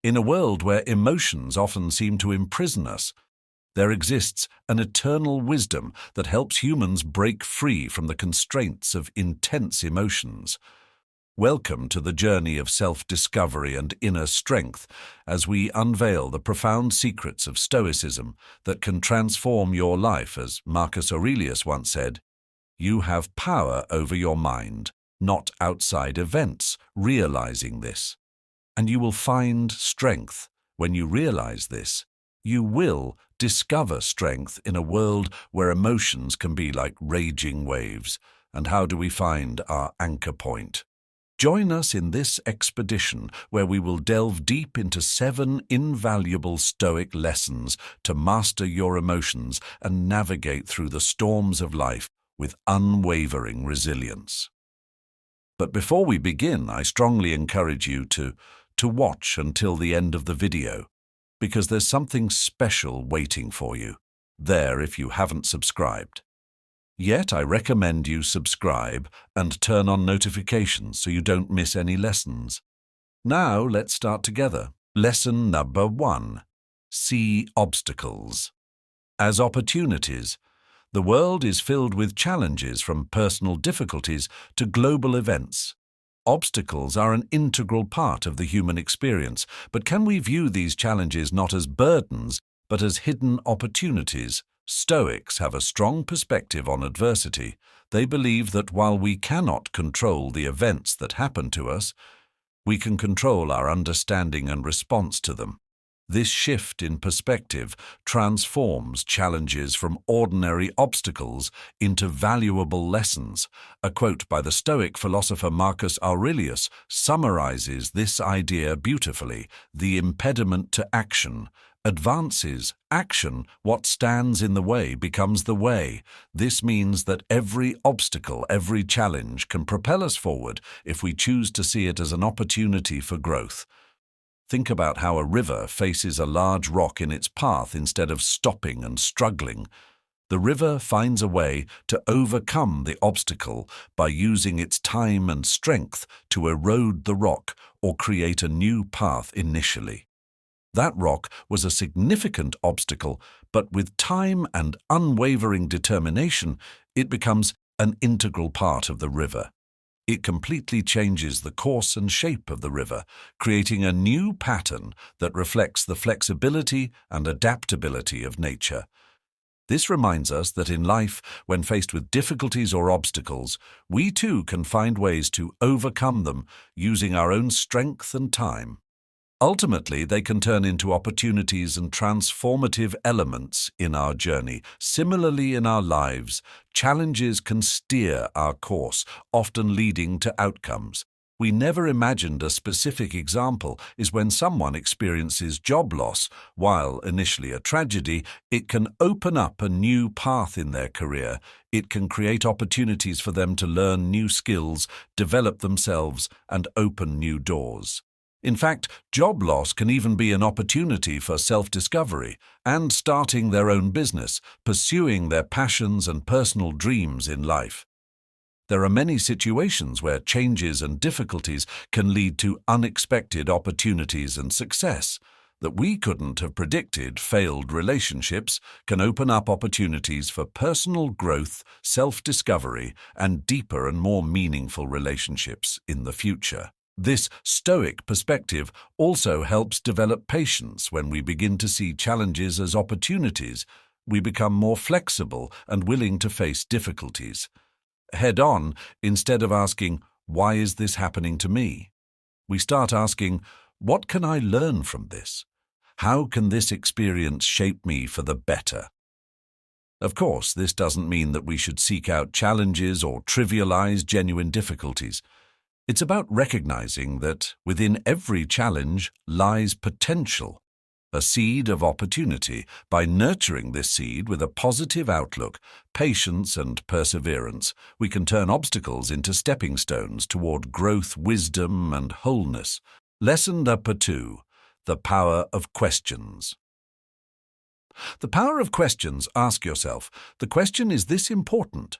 In a world where emotions often seem to imprison us, there exists an eternal wisdom that helps humans break free from the constraints of intense emotions. Welcome to the journey of self-discovery and inner strength as we unveil the profound secrets of Stoicism that can transform your life. As Marcus Aurelius once said, "You have power over your mind, not outside events." Realizing this, and you will find strength. When you realize this, you will discover strength in a world where emotions can be like raging waves. And how do we find our anchor point? Join us in this expedition where we will delve deep into 7 invaluable Stoic lessons to master your emotions and navigate through the storms of life with unwavering resilience. But before we begin, I strongly encourage you to watch until the end of the video, because there's something special waiting for you there if you haven't subscribed. Yet I recommend you subscribe and turn on notifications so you don't miss any lessons. Now let's start together. Lesson number 1. See obstacles as opportunities. The world is filled with challenges, from personal difficulties to global events. Obstacles are an integral part of the human experience, but can we view these challenges not as burdens, but as hidden opportunities? Stoics have a strong perspective on adversity. They believe that while we cannot control the events that happen to us, we can control our understanding and response to them. This shift in perspective transforms challenges from ordinary obstacles into valuable lessons. A quote by the Stoic philosopher Marcus Aurelius summarizes this idea beautifully. The impediment to action advances action. What stands in the way becomes the way. This means that every obstacle, every challenge can propel us forward if we choose to see it as an opportunity for growth. Think about how a river faces a large rock in its path instead of stopping and struggling. The river finds a way to overcome the obstacle by using its time and strength to erode the rock or create a new path initially. That rock was a significant obstacle, but with time and unwavering determination, it becomes an integral part of the river. It completely changes the course and shape of the river, creating a new pattern that reflects the flexibility and adaptability of nature. This reminds us that in life, when faced with difficulties or obstacles, we too can find ways to overcome them using our own strength and time. Ultimately, they can turn into opportunities and transformative elements in our journey. Similarly, in our lives, challenges can steer our course, often leading to outcomes we never imagined. A specific example is when someone experiences job loss. While initially a tragedy, it can open up a new path in their career. It can create opportunities for them to learn new skills, develop themselves, and open new doors. In fact, job loss can even be an opportunity for self-discovery and starting their own business, pursuing their passions and personal dreams in life. There are many situations where changes and difficulties can lead to unexpected opportunities and success that we couldn't have predicted. Failed relationships can open up opportunities for personal growth, self-discovery, and deeper and more meaningful relationships in the future. This Stoic perspective also helps develop patience. When we begin to see challenges as opportunities, we become more flexible and willing to face difficulties head-on instead of asking, "Why is this happening to me?" We start asking, "What can I learn from this? How can this experience shape me for the better?" Of course, this doesn't mean that we should seek out challenges or trivialize genuine difficulties. It's about recognizing that within every challenge lies potential, a seed of opportunity. By nurturing this seed with a positive outlook, patience, and perseverance, we can turn obstacles into stepping stones toward growth, wisdom, and wholeness. Lesson number 2: the power of questions. The power of questions. Ask yourself, the question, is this important?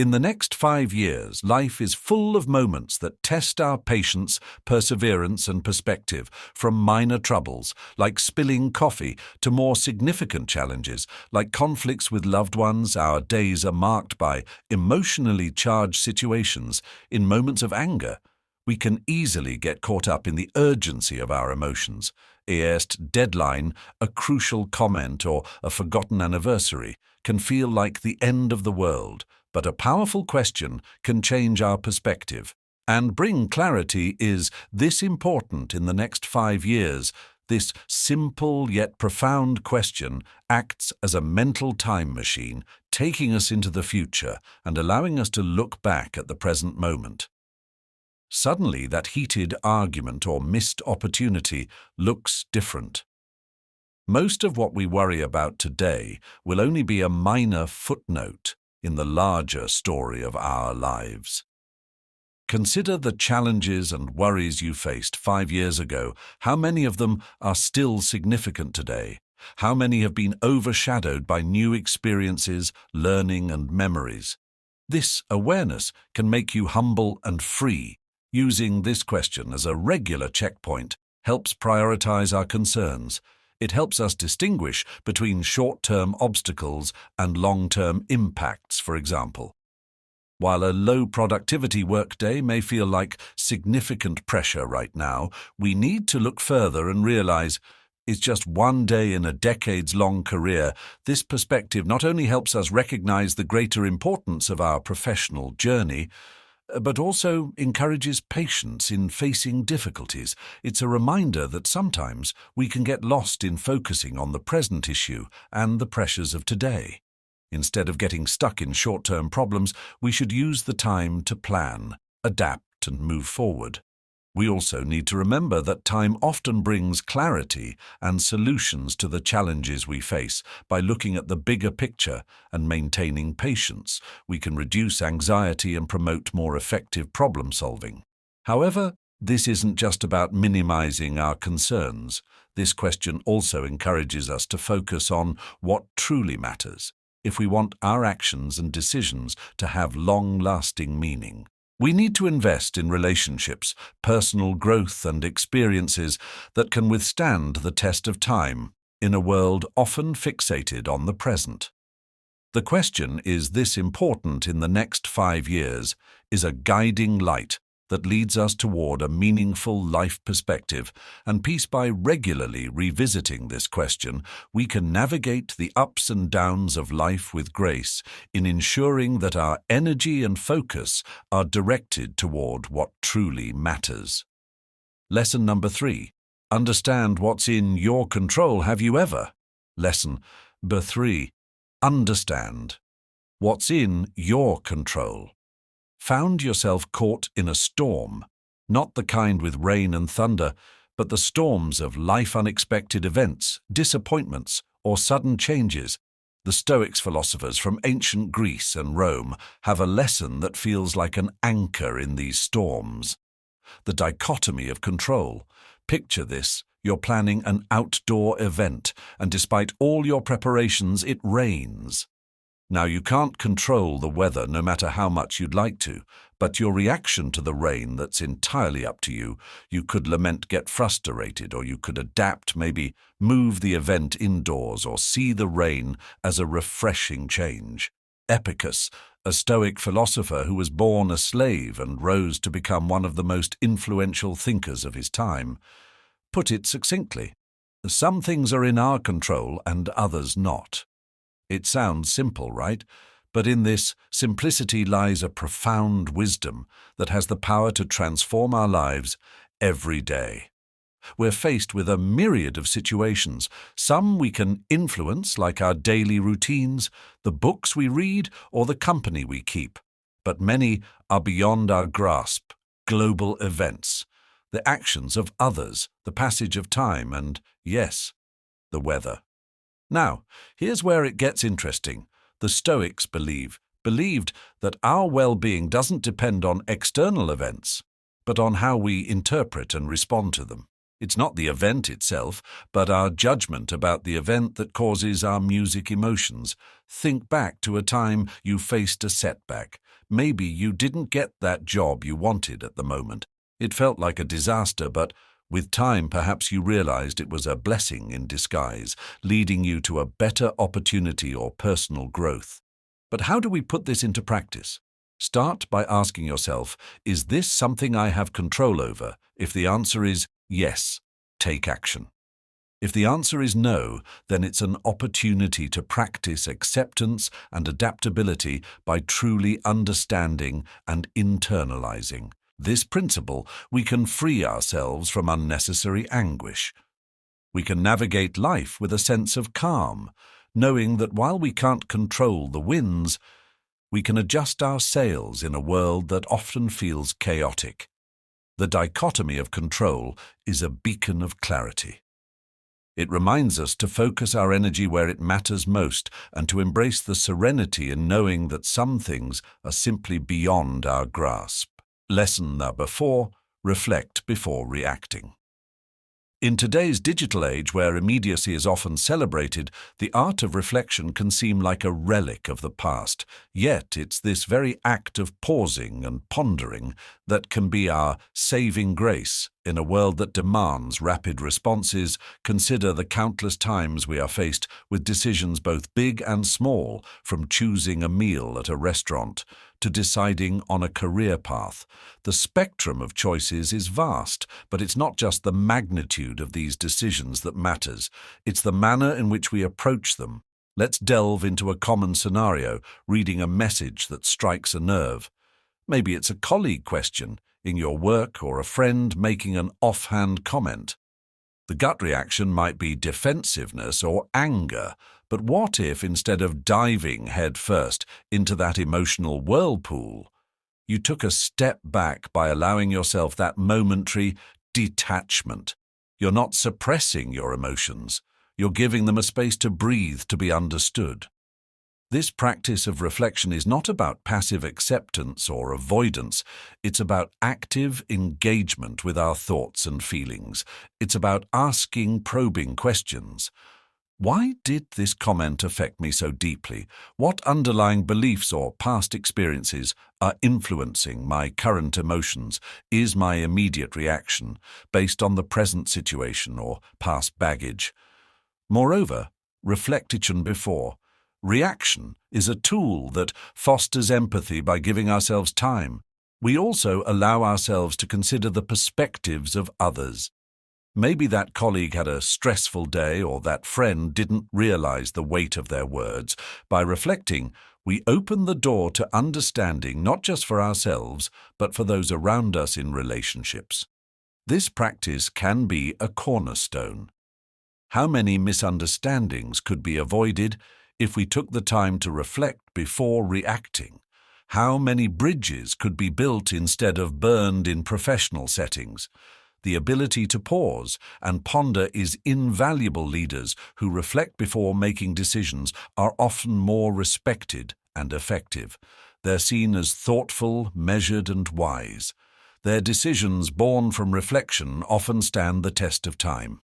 In the next 5 years, life is full of moments that test our patience, perseverance, and perspective, from minor troubles, like spilling coffee, to more significant challenges, like conflicts with loved ones. Our days are marked by emotionally charged situations. In moments of anger, we can easily get caught up in the urgency of our emotions. A deadline, a crucial comment, or a forgotten anniversary can feel like the end of the world. But a powerful question can change our perspective and bring clarity. Is this important in the next 5 years? This simple yet profound question acts as a mental time machine, taking us into the future and allowing us to look back at the present moment. Suddenly, that heated argument or missed opportunity looks different. Most of what we worry about today will only be a minor footnote in the larger story of our lives. Consider the challenges and worries you faced 5 years ago. How many of them are still significant today? How many have been overshadowed by new experiences, learning, and memories? This awareness can make you humble and free. Using this question as a regular checkpoint helps prioritize our concerns. It helps us distinguish between short-term obstacles and long-term impacts, for example. While a low productivity workday may feel like significant pressure right now, we need to look further and realize it's just one day in a decades-long career. This perspective not only helps us recognize the greater importance of our professional journey, but also encourages patience in facing difficulties. It's a reminder that sometimes we can get lost in focusing on the present issue and the pressures of today. Instead of getting stuck in short-term problems, we should use the time to plan, adapt, and move forward. We also need to remember that time often brings clarity and solutions to the challenges we face. By looking at the bigger picture and maintaining patience, we can reduce anxiety and promote more effective problem solving. However, this isn't just about minimizing our concerns. This question also encourages us to focus on what truly matters, if we want our actions and decisions to have long-lasting meaning. We need to invest in relationships, personal growth, and experiences that can withstand the test of time in a world often fixated on the present. The question, is this important in the next 5 years, is a guiding light that leads us toward a meaningful life perspective, and peace. By regularly revisiting this question, we can navigate the ups and downs of life with grace, in ensuring that our energy and focus are directed toward what truly matters. Lesson number 3. Understand what's in your control. Have you ever? Lesson number 3. Understand what's in your control. Found yourself caught in a storm, not the kind with rain and thunder, but the storms of life, unexpected events, disappointments, or sudden changes. The Stoics, philosophers from ancient Greece and Rome, have a lesson that feels like an anchor in these storms. The dichotomy of control. Picture this: you're planning an outdoor event, and despite all your preparations, it rains. Now, you can't control the weather no matter how much you'd like to, but your reaction to the rain, that's entirely up to you. You could lament, get frustrated, or you could adapt, maybe move the event indoors, or see the rain as a refreshing change. Epictetus, a Stoic philosopher who was born a slave and rose to become one of the most influential thinkers of his time, put it succinctly: some things are in our control and others not. It sounds simple, right? But in this simplicity lies a profound wisdom that has the power to transform our lives every day. We're faced with a myriad of situations. Some we can influence, like our daily routines, the books we read, or the company we keep. But many are beyond our grasp: global events, the actions of others, the passage of time, and, yes, the weather. Now, here's where it gets interesting. The Stoics believed that our well-being doesn't depend on external events, but on how we interpret and respond to them. It's not the event itself, but our judgment about the event that causes our music emotions. Think back to a time you faced a setback. Maybe you didn't get that job you wanted at the moment. It felt like a disaster, but with time perhaps you realized it was a blessing in disguise, leading you to a better opportunity or personal growth. But how do we put this into practice? Start by asking yourself, is this something I have control over? If the answer is yes, take action. If the answer is no, then it's an opportunity to practice acceptance and adaptability by truly understanding and internalizing this principle. We can free ourselves from unnecessary anguish. We can navigate life with a sense of calm, knowing that while we can't control the winds, we can adjust our sails in a world that often feels chaotic. The dichotomy of control is a beacon of clarity. It reminds us to focus our energy where it matters most and to embrace the serenity in knowing that some things are simply beyond our grasp. Lesson number 4: reflect before reacting. In today's digital age, where immediacy is often celebrated, the art of reflection can seem like a relic of the past. Yet it's this very act of pausing and pondering that can be our saving grace. In a world that demands rapid responses, consider the countless times we are faced with decisions both big and small, from choosing a meal at a restaurant to deciding on a career path. The spectrum of choices is vast, but it's not just the magnitude of these decisions that matters. It's the manner in which we approach them. Let's delve into a common scenario, reading a message that strikes a nerve. Maybe it's a colleague question in your work or a friend making an offhand comment. The gut reaction might be defensiveness or anger, but what if instead of diving headfirst into that emotional whirlpool, you took a step back by allowing yourself that momentary detachment? You're not suppressing your emotions. You're giving them a space to breathe, to be understood. This practice of reflection is not about passive acceptance or avoidance. It's about active engagement with our thoughts and feelings. It's about asking probing questions. Why did this comment affect me so deeply? What underlying beliefs or past experiences are influencing my current emotions? Is my immediate reaction based on the present situation or past baggage? Moreover, reflection before. Reaction is a tool that fosters empathy by giving ourselves time. We also allow ourselves to consider the perspectives of others. Maybe that colleague had a stressful day, or that friend didn't realize the weight of their words. By reflecting, we open the door to understanding not just for ourselves, but for those around us in relationships. This practice can be a cornerstone. How many misunderstandings could be avoided if we took the time to reflect before reacting? How many bridges could be built instead of burned in professional settings? The ability to pause and ponder is invaluable. Leaders who reflect before making decisions are often more respected and effective. They're seen as thoughtful, measured, and wise. Their decisions born from reflection often stand the test of time.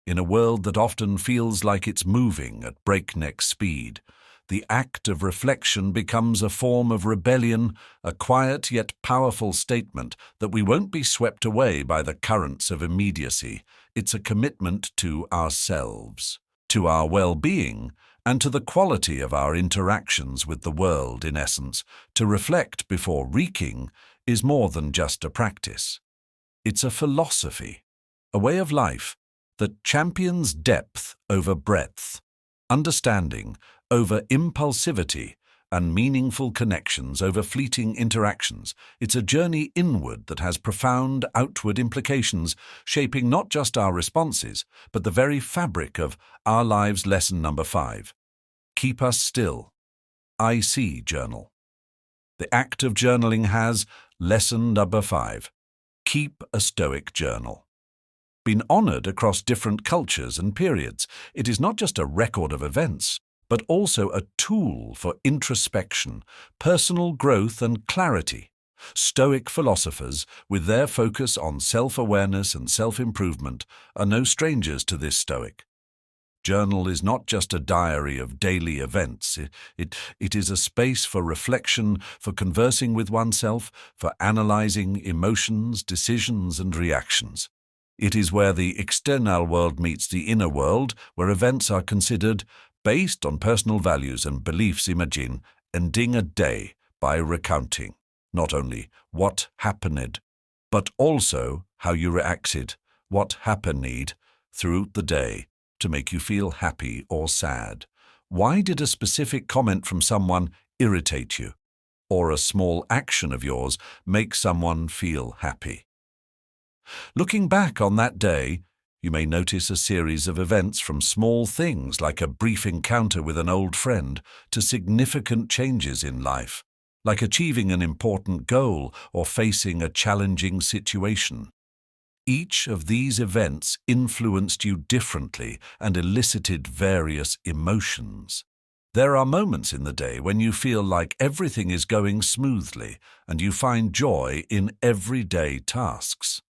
In a world that often feels like it's moving at breakneck speed, the act of reflection becomes a form of rebellion, a quiet yet powerful statement that we won't be swept away by the currents of immediacy. It's a commitment to ourselves, to our well-being, and to the quality of our interactions with the world. In essence, to reflect before reacting is more than just a practice. It's a philosophy, a way of life that champions depth over breadth, understanding over impulsivity, and meaningful connections over fleeting interactions. It's a journey inward that has profound outward implications, shaping not just our responses, but the very fabric of our lives. Lesson number 5. Keep us still. IC journal. The act of journaling has, lesson number 5, keep a Stoic journal, been honored across different cultures and periods. It is not just a record of events, but also a tool for introspection, personal growth, and clarity. Stoic philosophers, with their focus on self-awareness and self-improvement, are no strangers to this Stoic journal is not just a diary of daily events. It is a space for reflection, for conversing with oneself, for analyzing emotions, decisions, and reactions. It is where the external world meets the inner world, where events are considered based on personal values and beliefs. Imagine ending a day by recounting not only what happened, but also how you reacted, what happened throughout the day to make you feel happy or sad. Why did a specific comment from someone irritate you, or a small action of yours make someone feel happy? Looking back on that day, you may notice a series of events from small things like a brief encounter with an old friend to significant changes in life, like achieving an important goal or facing a challenging situation. Each of these events influenced you differently and elicited various emotions. There are moments in the day when you feel like everything is going smoothly and you find joy in everyday tasks.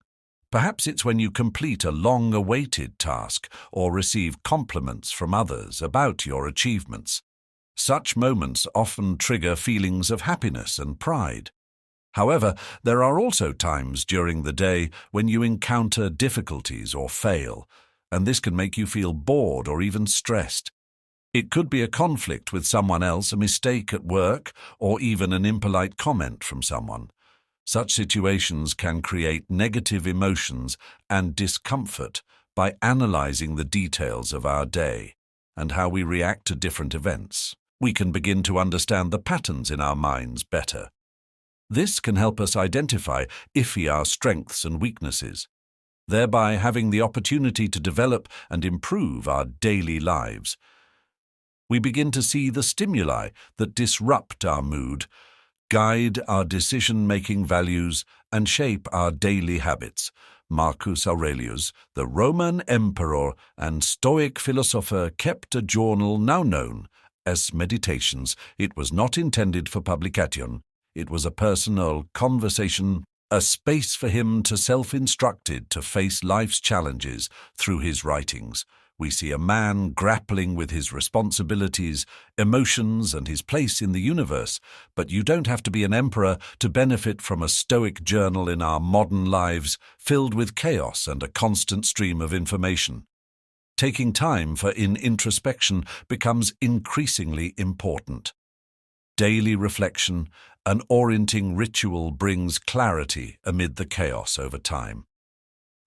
Perhaps it's when you complete a long-awaited task or receive compliments from others about your achievements. Such moments often trigger feelings of happiness and pride. However, there are also times during the day when you encounter difficulties or fail, and this can make you feel bored or even stressed. It could be a conflict with someone else, a mistake at work, or even an impolite comment from someone. Such situations can create negative emotions and discomfort by analyzing the details of our day and how we react to different events. We can begin to understand the patterns in our minds better. This can help us identify our strengths and weaknesses, thereby having the opportunity to develop and improve our daily lives. We begin to see the stimuli that disrupt our mood, guide our decision-making values, and shape our daily habits. Marcus Aurelius, the Roman emperor and Stoic philosopher, kept a journal now known as Meditations. It was not intended for publication. It was a personal conversation, a space for him to self-instructed to face life's challenges through his writings. We see a man grappling with his responsibilities, emotions, and his place in the universe. But you don't have to be an emperor to benefit from a Stoic journal in our modern lives, filled with chaos and a constant stream of information. Taking time for introspection becomes increasingly important. Daily reflection, an orienting ritual, brings clarity amid the chaos over time.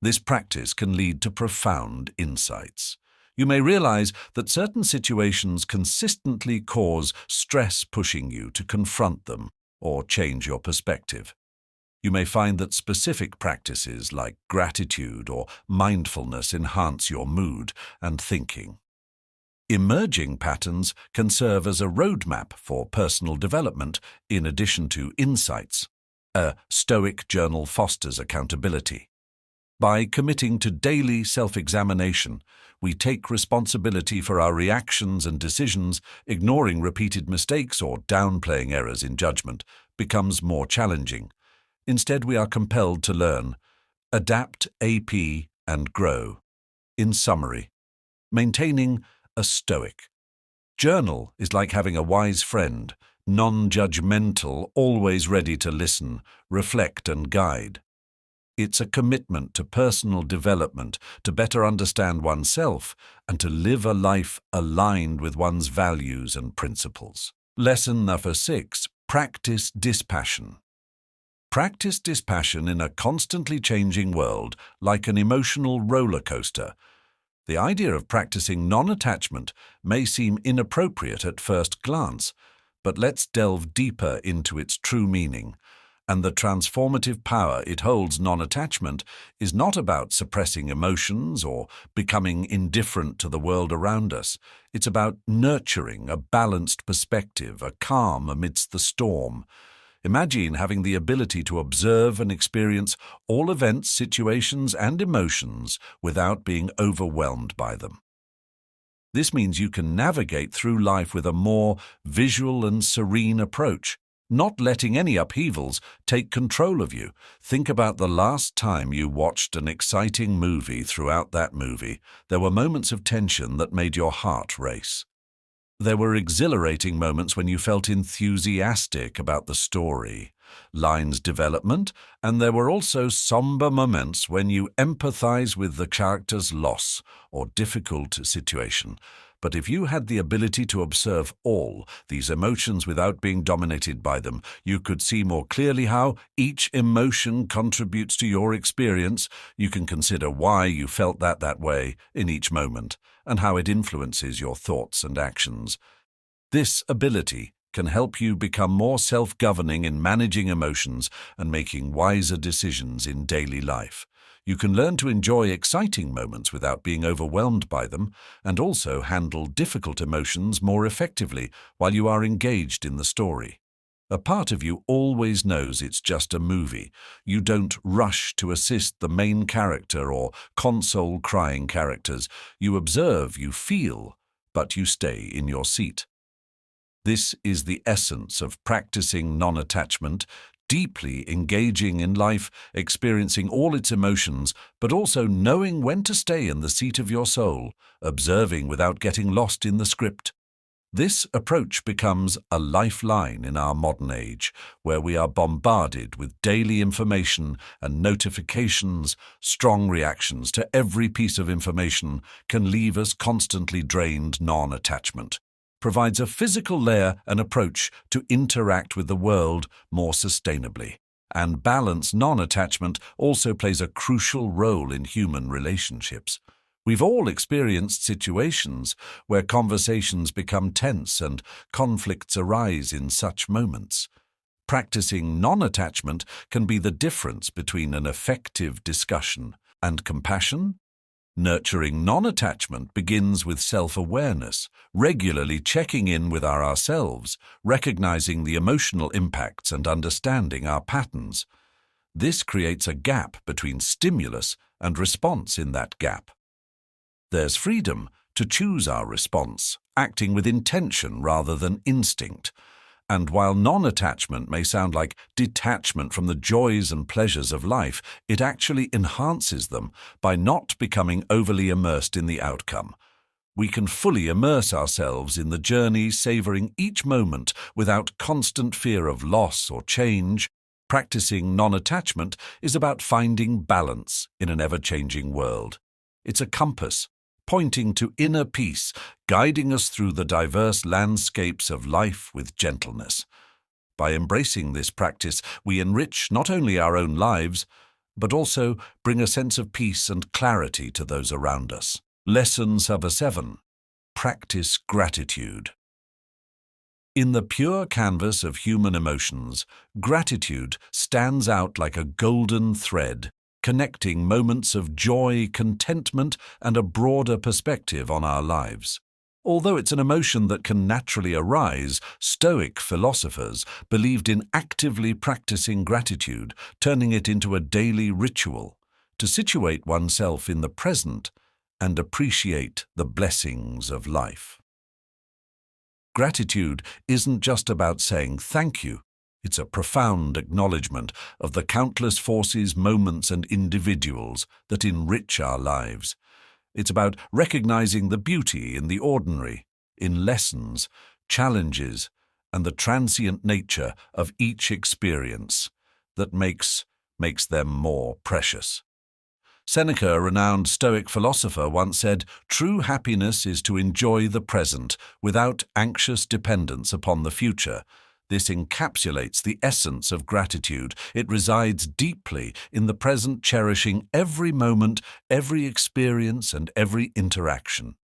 This practice can lead to profound insights. You may realize that certain situations consistently cause stress, pushing you to confront them or change your perspective. You may find that specific practices like gratitude or mindfulness enhance your mood and thinking. Emerging patterns can serve as a roadmap for personal development in addition to insights. A Stoic journal fosters accountability. By committing to daily self-examination, we take responsibility for our reactions and decisions. Ignoring repeated mistakes or downplaying errors in judgment becomes more challenging. Instead, we are compelled to learn, adapt, and grow. In summary, maintaining a Stoic journal is like having a wise friend, non-judgmental, always ready to listen, reflect, and guide. It's a commitment to personal development, to better understand oneself, and to live a life aligned with one's values and principles. Lesson number 6. Practice dispassion. Practice dispassion in a constantly changing world, like an emotional roller coaster. The idea of practicing non-attachment may seem inappropriate at first glance, but let's delve deeper into its true meaning and the transformative power it holds. Non-attachment is not about suppressing emotions or becoming indifferent to the world around us. It's about nurturing a balanced perspective, a calm amidst the storm. Imagine having the ability to observe and experience all events, situations, and emotions without being overwhelmed by them. This means you can navigate through life with a more visual and serene approach, not letting any upheavals take control of you. Think about the last time you watched an exciting movie. Throughout that movie, there were moments of tension that made your heart race. There were exhilarating moments when you felt enthusiastic about the story, line's development, and there were also somber moments when you empathize with the character's loss or difficult situation. But if you had the ability to observe all these emotions without being dominated by them, you could see more clearly how each emotion contributes to your experience. You can consider why you felt that way in each moment and how it influences your thoughts and actions. This ability can help you become more self-governing in managing emotions and making wiser decisions in daily life. You can learn to enjoy exciting moments without being overwhelmed by them, and also handle difficult emotions more effectively while you are engaged in the story. A part of you always knows it's just a movie. You don't rush to assist the main character or console crying characters. You observe, you feel, but you stay in your seat. This is the essence of practicing non-attachment, deeply engaging in life, experiencing all its emotions, but also knowing when to stay in the seat of your soul, observing without getting lost in the script. This approach becomes a lifeline in our modern age, where we are bombarded with daily information and notifications. Strong reactions to every piece of information can leave us constantly drained. Non-attachment provides a physical layer and approach to interact with the world more sustainably. And balanced non-attachment also plays a crucial role in human relationships. We've all experienced situations where conversations become tense and conflicts arise in such moments. Practicing non-attachment can be the difference between an effective discussion and compassion. Nurturing non-attachment begins with self-awareness, regularly checking in with ourselves, recognizing the emotional impacts and understanding our patterns. This creates a gap between stimulus and response. In that gap, there's freedom to choose our response, acting with intention rather than instinct. And while non-attachment may sound like detachment from the joys and pleasures of life, it actually enhances them by not becoming overly immersed in the outcome. We can fully immerse ourselves in the journey, savoring each moment without constant fear of loss or change. Practicing non-attachment is about finding balance in an ever-changing world. It's a compass, pointing to inner peace, guiding us through the diverse landscapes of life with gentleness. By embracing this practice, we enrich not only our own lives, but also bring a sense of peace and clarity to those around us. Lesson number 7. Practice gratitude. In the pure canvas of human emotions, gratitude stands out like a golden thread, connecting moments of joy, contentment, and a broader perspective on our lives. Although it's an emotion that can naturally arise, Stoic philosophers believed in actively practicing gratitude, turning it into a daily ritual, to situate oneself in the present and appreciate the blessings of life. Gratitude isn't just about saying thank you. It's a profound acknowledgement of the countless forces, moments, and individuals that enrich our lives. It's about recognizing the beauty in the ordinary, in lessons, challenges, and the transient nature of each experience that makes them more precious. Seneca, a renowned Stoic philosopher, once said, "True happiness is to enjoy the present without anxious dependence upon the future." This encapsulates the essence of gratitude. It resides deeply in the present, cherishing every moment, every experience, and every interaction.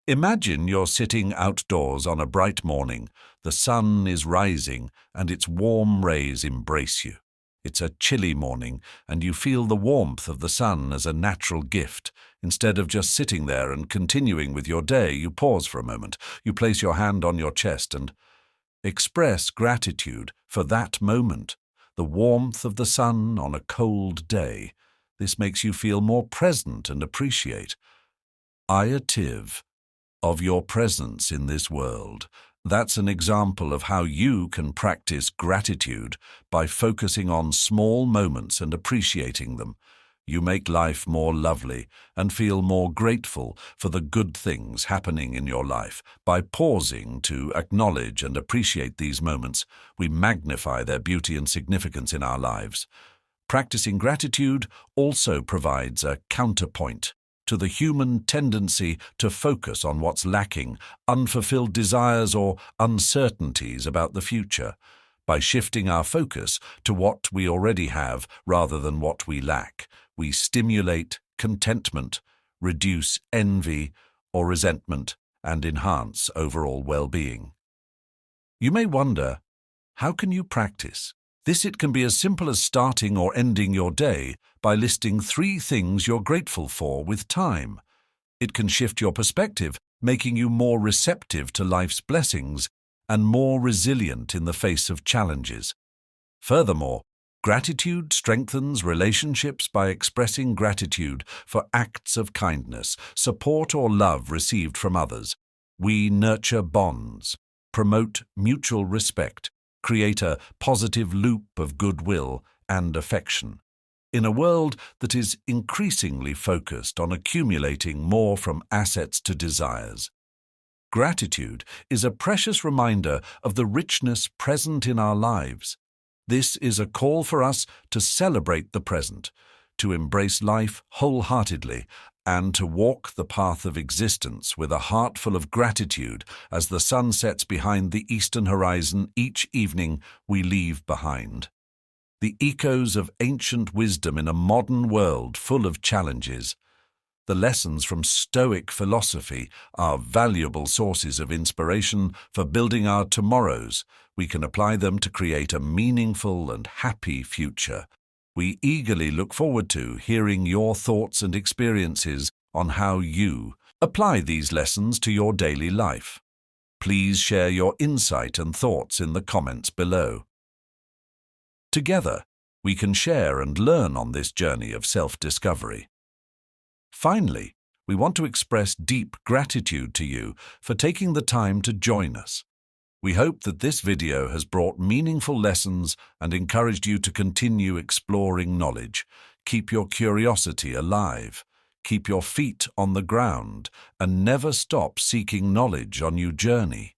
Imagine you're sitting outdoors on a bright morning. The sun is rising, and its warm rays embrace you. It's a chilly morning, and you feel the warmth of the sun as a natural gift. Instead of just sitting there and continuing with your day, you pause for a moment. You place your hand on your chest and express gratitude for that moment, the warmth of the sun on a cold day. This makes you feel more present and appreciative of your presence in this world. That's an example of how you can practice gratitude by focusing on small moments and appreciating them. You make life more lovely and feel more grateful for the good things happening in your life. By pausing to acknowledge and appreciate these moments, we magnify their beauty and significance in our lives. Practicing gratitude also provides a counterpoint to the human tendency to focus on what's lacking, unfulfilled desires or uncertainties about the future. By shifting our focus to what we already have rather than what we lack, we stimulate contentment, reduce envy or resentment, and enhance overall well-being. You may wonder, how can you practice? It can be as simple as starting or ending your day by listing 3 things you're grateful for with time. It can shift your perspective, making you more receptive to life's blessings and more resilient in the face of challenges. Furthermore, gratitude strengthens relationships by expressing gratitude for acts of kindness, support or love received from others. We nurture bonds, promote mutual respect, create a positive loop of goodwill and affection. In a world that is increasingly focused on accumulating more from assets to desires, gratitude is a precious reminder of the richness present in our lives. This is a call for us to celebrate the present, to embrace life wholeheartedly, and to walk the path of existence with a heart full of gratitude as the sun sets behind the eastern horizon each evening we leave behind. The echoes of ancient wisdom in a modern world full of challenges. The lessons from Stoic philosophy are valuable sources of inspiration for building our tomorrows. We can apply them to create a meaningful and happy future. We eagerly look forward to hearing your thoughts and experiences on how you apply these lessons to your daily life. Please share your insight and thoughts in the comments below. Together, we can share and learn on this journey of self-discovery. Finally, we want to express deep gratitude to you for taking the time to join us. We hope that this video has brought meaningful lessons and encouraged you to continue exploring knowledge. Keep your curiosity alive, keep your feet on the ground, and never stop seeking knowledge on your journey.